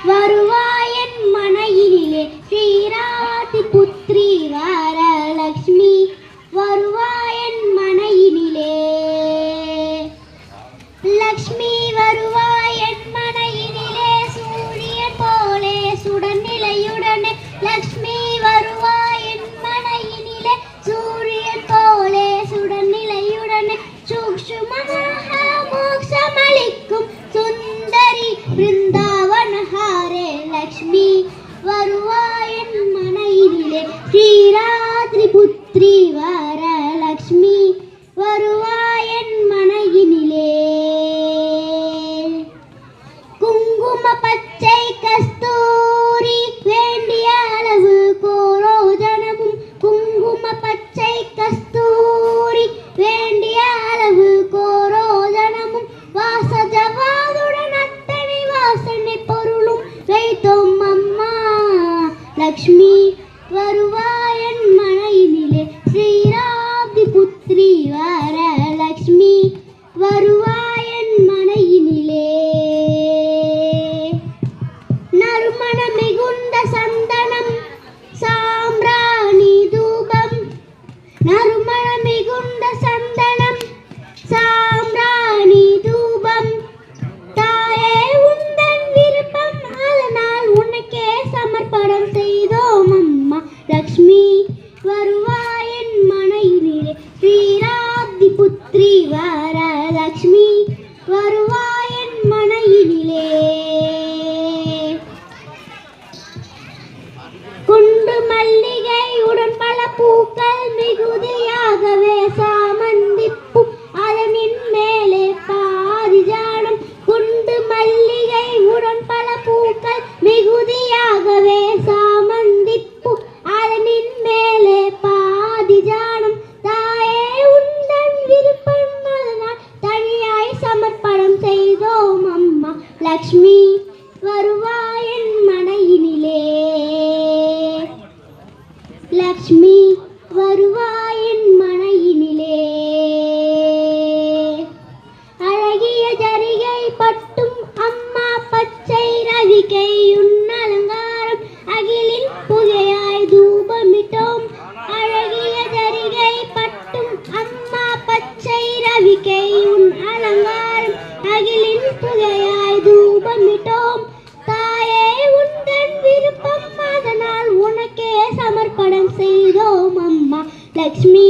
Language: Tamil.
வருவாயன் மனையினிலே ஸ்ரீராதி புத்ரி வரலக்ஷ்மி வருவாயன் மனையினிலே லக்ஷ்மி வருவாயன் மனையினிலே சூரியன் போலே சுடர்நிலையுடனே லக்ஷ்மி வருவாயன் மனையினிலே சூரியன் போலே சுடர்நிலையுடனே சூக்ஷ்மமாக மோட்சமளிக்கும் சுந்தரி பிருந்தாவனஹாரே லக்ஷ்மி வருவாயன் மனையினிலே ஸ்ரீராத்ரி புத்ரி வரலக்ஷ்மி வருவாயன் மனையினிலே குங்கும பச்சை கஸ்தூரி வேண்டிய அளவு கோரோஜனமும் குங்கும பச்சை கஸ்தூரி வேண்டிய அளவு கோரோஜனமும் வாசஜவாதுடன் அத்தனை வாசனை பொருளும் வைத்தோம் அம்மா லக்ஷ்மி வருவாயன் மனையினிலே ஸ்ரீராப்தி புத்ரி வரலக்ஷ்மி வருவாயன் மனையினிலே நறுமண மிகுந்த சந்தனம் சாம்பிராணி தூபம் நறுமண மிகுந்த சந்தனம் சாம்பிராணி தூபம் தாயே உந்தன் விருப்பம் அதனால் உனக்கே சமர்ப்பணம் செய்தோம் அம்மா லக்ஷ்மி வருவாயன் மனையினிலே ஸ்ரீராப்தி புத்ரி வரலக்ஷ்மி வருவாயன் மனையினிலே குண்டு மல்லிகை உடன் பல பூக்கள் மிகுதியாகவே சாமந்திப்பூ அதனின் மேலே பாரிஜானம் குண்டு மல்லிகை உடன் பல பூக்கள் மிகுதியாகவே சாமந்திப்பூ அதனின் மேலே பாரிஜானம் தாயே உந்தன் விருப்பம் அதனால் தனியாய் சமர்ப்பணம் செய்தோம் அம்மா லக்ஷ்மி வருவாயன் மனையினிலே லக்ஷ்மி வருவாயன் மனையினிலே அழகிய ஜரிகை பட்டும் அம்மா பச்சை ரவிகை உன்னலங்காரம் அகிலின் புகையாய் தூபமிட்டோம் அழகிய ஜரிகை பட்டும் அம்மா பச்சை ரவிகை உன் அலங்காரம் அகிலின் புகையாய் தூபமிட்டோம் தாயே உந்தன் விருப்பம் அதனால் உனக்கே சமர்ப்பணம் செய்தோம் அம்மா லக்ஷ்மி